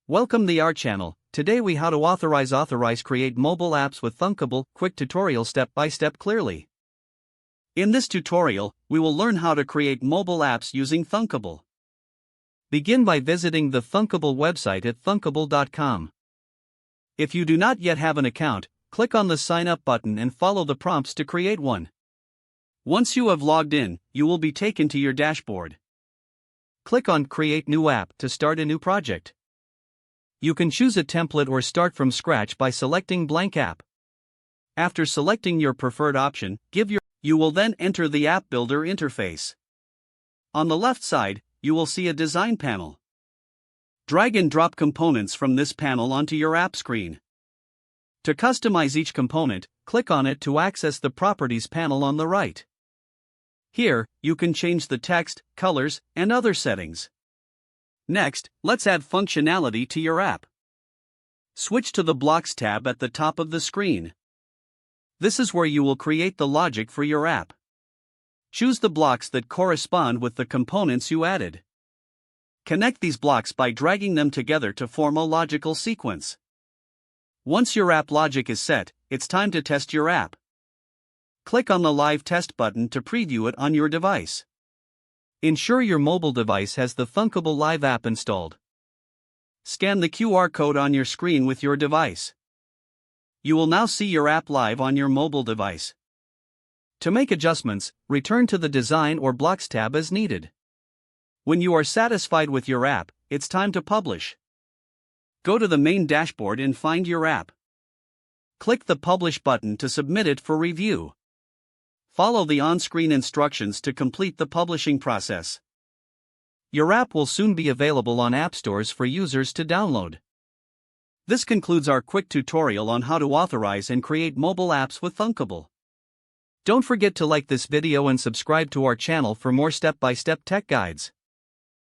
Welcome to our channel. Today we how to authorize create mobile apps with Thunkable, quick tutorial step by step clearly. In this tutorial, we will learn how to create mobile apps using Thunkable. Begin by visiting the Thunkable website at thunkable.com. If you do not yet have an account, click on the sign up button and follow the prompts to create one. Once you have logged in, you will be taken to your dashboard. Click on Create New App to start a new project. You can choose a template or start from scratch by selecting Blank App. After selecting your preferred option, you will then enter the App Builder interface. On the left side, you will see a design panel. Drag and drop components from this panel onto your app screen. To customize each component, click on it to access the Properties panel on the right. Here, you can change the text, colors, and other settings. Next, let's add functionality to your app. Switch to the Blocks tab at the top of the screen. This is where you will create the logic for your app. Choose the blocks that correspond with the components you added. Connect these blocks by dragging them together to form a logical sequence. Once your app logic is set, it's time to test your app. Click on the Live Test button to preview it on your device. Ensure your mobile device has the Thunkable Live app installed. Scan the QR code on your screen with your device. You will now see your app live on your mobile device. To make adjustments, return to the Design or Blocks tab as needed. When you are satisfied with your app, it's time to publish. Go to the main dashboard and find your app. Click the Publish button to submit it for review. Follow the on-screen instructions to complete the publishing process. Your app will soon be available on app stores for users to download. This concludes our quick tutorial on how to authorize and create mobile apps with Thunkable. Don't forget to like this video and subscribe to our channel for more step-by-step tech guides.